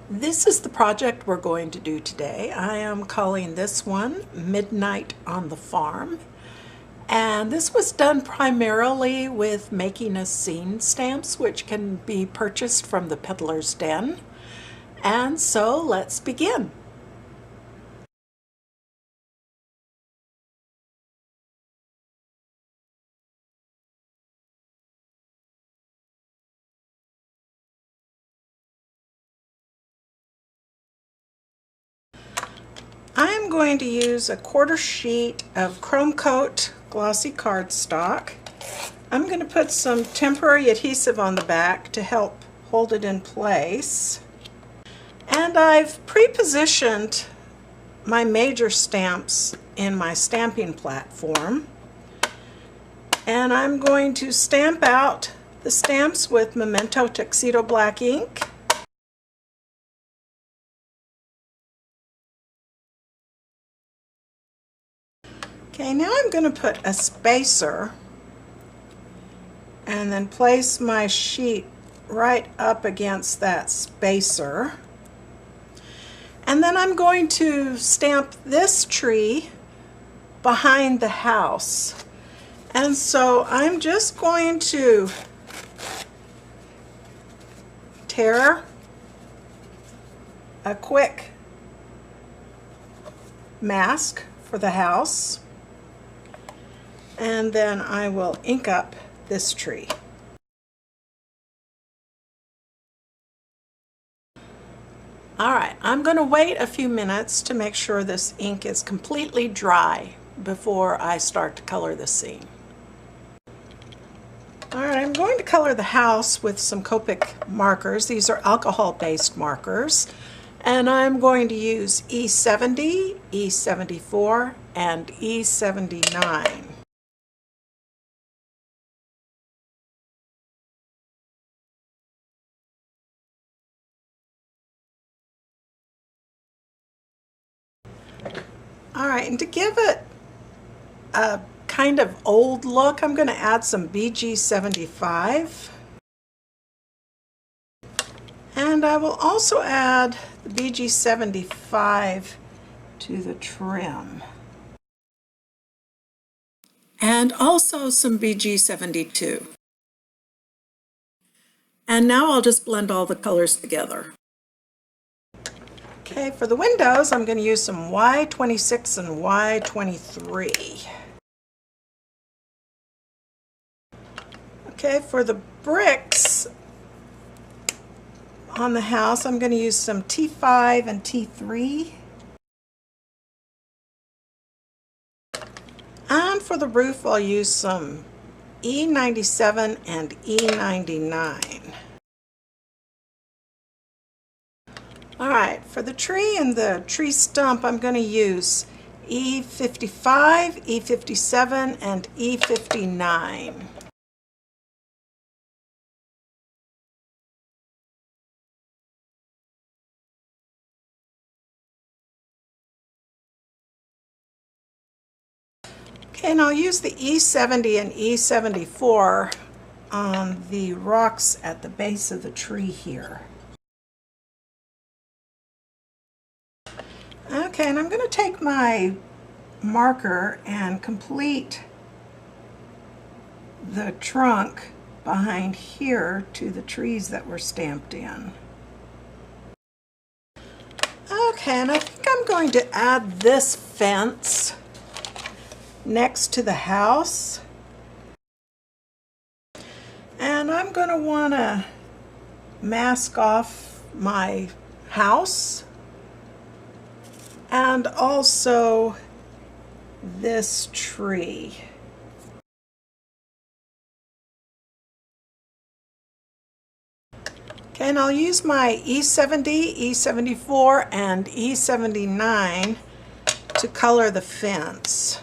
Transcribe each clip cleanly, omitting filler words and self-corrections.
This is the project we're going to do today. I am calling this one Midnight on the Farm. And this was done primarily with making a scene stamps, which can be purchased from the Peddler's Den. And so let's begin. I'm going to use a 1/4 sheet of Kromekote glossy cardstock. I'm going to put some temporary adhesive on the back to help hold it in place. And I've pre-positioned my major stamps in my stamping platform. And I'm going to stamp out the stamps with Memento Tuxedo Black ink. Okay, now I'm going to put a spacer and then place my sheet right up against that spacer. And then I'm going to stamp this tree behind the house. And so I'm just going to tear a quick mask for the house. And then I will ink up this tree. Alright, I'm going to wait a few minutes to make sure this ink is completely dry before I start to color the scene. Alright, I'm going to color the house with some Copic markers. These are alcohol-based markers. And I'm going to use E70, E74, and E79. Alright, and to give it a kind of old look, I'm going to add some BG75. And I will also add the BG75 to the trim. And also some BG72. And now I'll just blend all the colors together. Okay, for the windows, I'm going to use some Y26 and Y23. Okay, for the bricks on the house, I'm going to use some T5 and T3. And for the roof, I'll use some E97 and E99. Alright, for the tree and the tree stump, I'm going to use E55, E57, and E59. Okay, and I'll use the E70 and E74 on the rocks at the base of the tree here. Okay, and I'm going to take my marker and complete the trunk behind here to the trees that were stamped in. Okay, and I think I'm going to add this fence next to the house. And I'm going to want to mask off my house. And also this tree. Okay, and I'll use my E70, E74, and E79 to color the fence.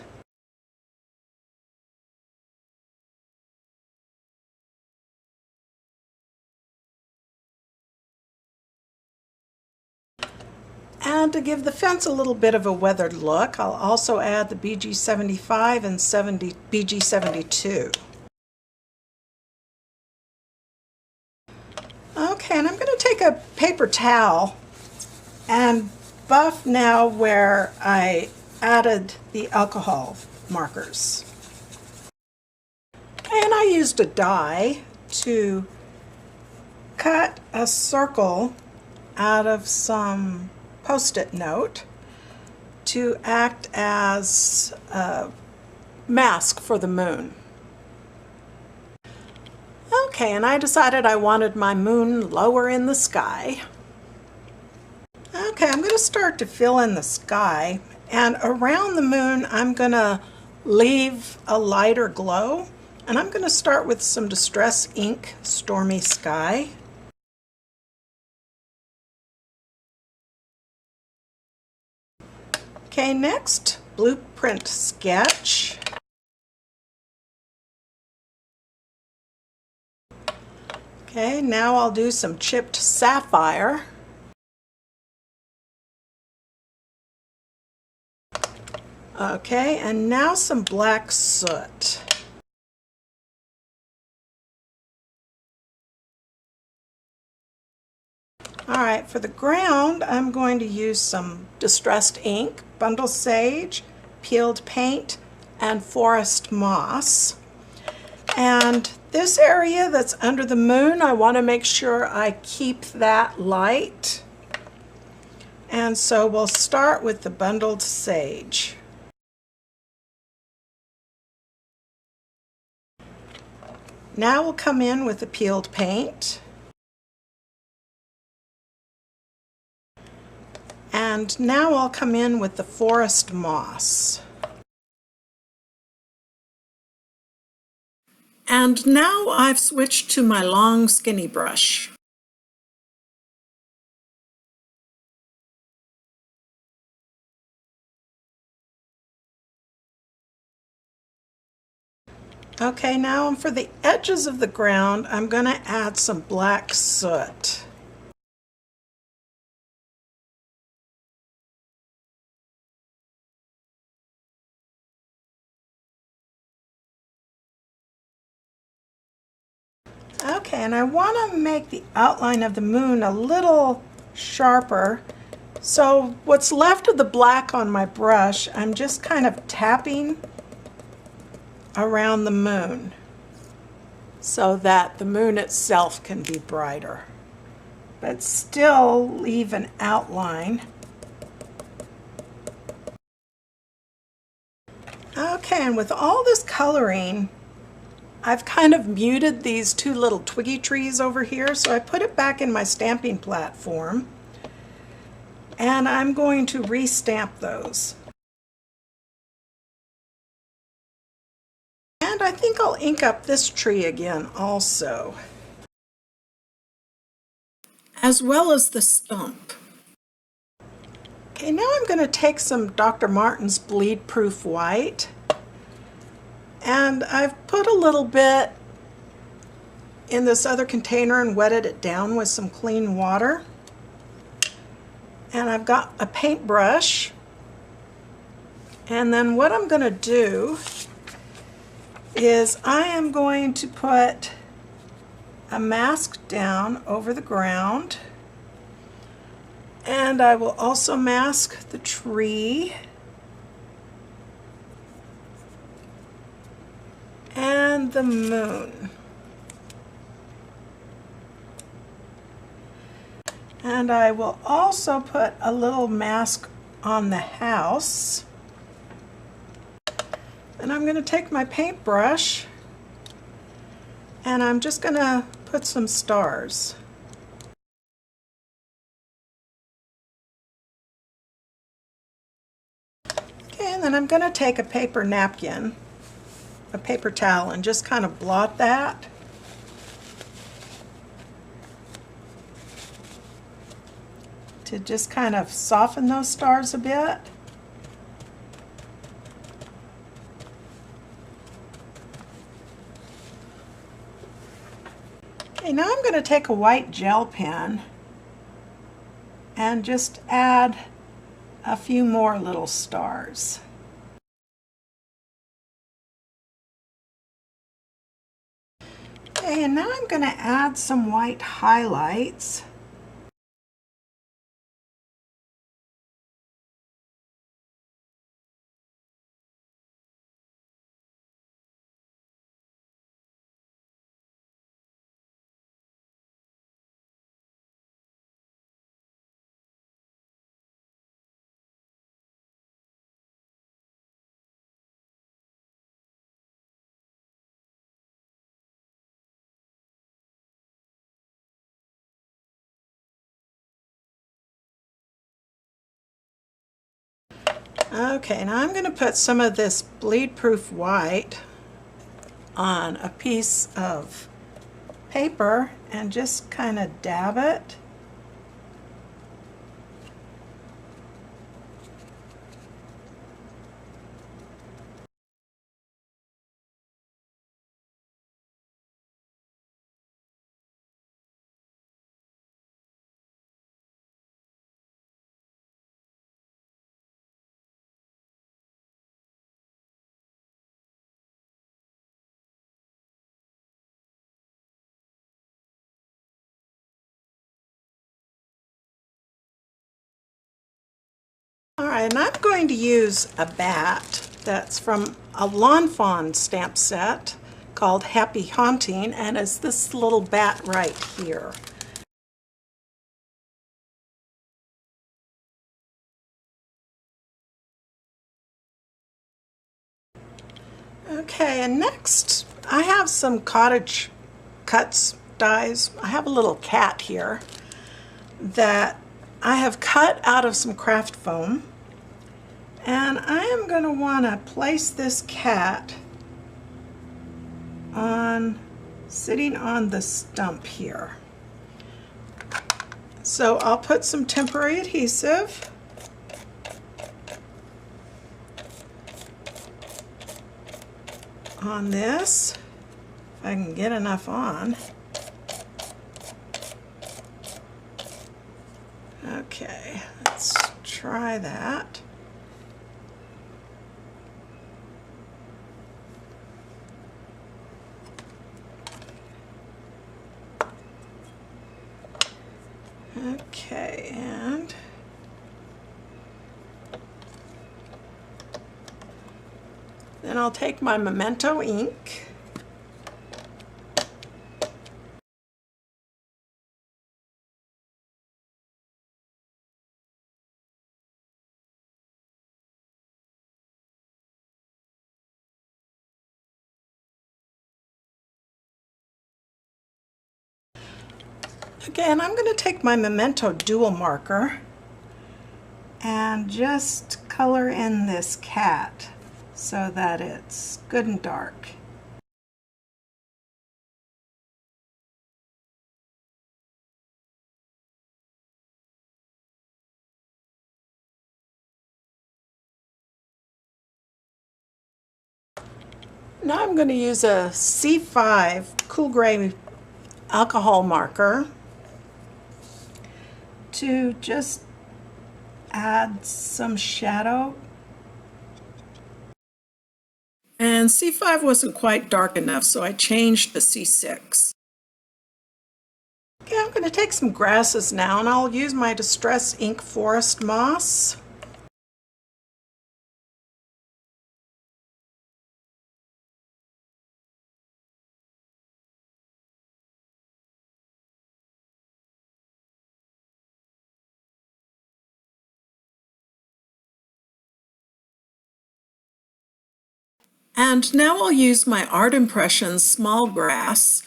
And to give the fence a little bit of a weathered look, I'll also add the BG75 and BG72. Okay, and I'm going to take a paper towel and buff now where I added the alcohol markers. And I used a die to cut a circle out of some Post-it note to act as a mask for the moon. Okay, and I decided I wanted my moon lower in the sky. Okay, I'm going to start to fill in the sky, and around the moon I'm going to leave a lighter glow, and I'm going to start with some Distress Ink Stormy Sky. Okay, next, Blueprint Sketch. Okay, now I'll do some chipped sapphire. Okay, and now some black soot. Alright, for the ground, I'm going to use some distressed ink, bundle sage, peeled paint, and forest moss. And this area that's under the moon, I want to make sure I keep that light. And so we'll start with the bundled sage. Now we'll come in with the peeled paint. And now I'll come in with the forest moss. And now I've switched to my long skinny brush. Okay, now for the edges of the ground, I'm going to add some black soot. Okay, and I want to make the outline of the moon a little sharper. So what's left of the black on my brush, I'm just kind of tapping around the moon so that the moon itself can be brighter, but still leave an outline. Okay, and with all this coloring, I've kind of muted these two little twiggy trees over here, so I put it back in my stamping platform, and I'm going to re-stamp those. And I think I'll ink up this tree again also, as well as the stump. Okay, now I'm going to take some Dr. Martin's Bleed Proof White, and I've put a little bit in this other container and wetted it down with some clean water. And I've got a paintbrush, and then what I'm going to do is I am going to put a mask down over the ground, and I will also mask the tree and the moon. And I will also put a little mask on the house. And I'm going to take my paintbrush and I'm just going to put some stars. Okay, and then I'm going to take a paper napkin, a paper towel, and just kind of blot that. To just kind of soften those stars a bit. Okay, now I'm going to take a white gel pen and just add a few more little stars. Okay, and now I'm going to add some white highlights. Okay, now I'm going to put some of this bleed-proof white on a piece of paper and just kind of dab it. Alright, and I'm going to use a bat that's from a Lawn Fawn stamp set called Happy Haunting, and it's this little bat right here. Okay, and next I have some Cottage Cutz dies. I have a little cat here that I have cut out of some craft foam, and I am going to want to place this cat sitting on the stump here. So I'll put some temporary adhesive on this, if I can get enough on. Okay, let's try that. Okay, and then I'll take my Memento ink . Again, I'm going to take my Memento dual marker and just color in this cat so that it's good and dark. Now I'm going to use a C5 cool gray alcohol marker to just add some shadow. And C5 wasn't quite dark enough, so I changed to C6. Okay, I'm going to take some grasses now, and I'll use my Distress Ink Forest Moss. And now I'll use my Art Impressions small grass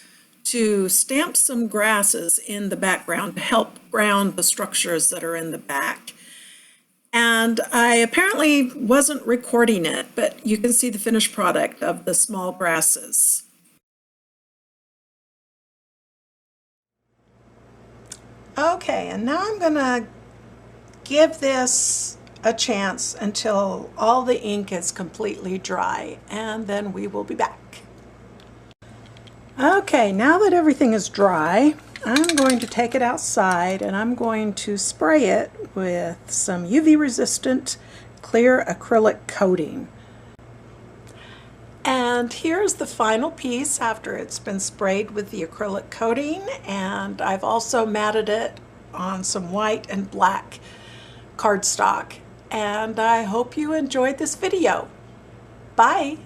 to stamp some grasses in the background to help ground the structures that are in the back. And I apparently wasn't recording it, but you can see the finished product of the small grasses. Okay, and now I'm going to give this a chance until all the ink is completely dry, and then we will be back. Okay, now that everything is dry, I'm going to take it outside and I'm going to spray it with some UV resistant clear acrylic coating. And here's the final piece after it's been sprayed with the acrylic coating, and I've also matted it on some white and black cardstock. And I hope you enjoyed this video. Bye!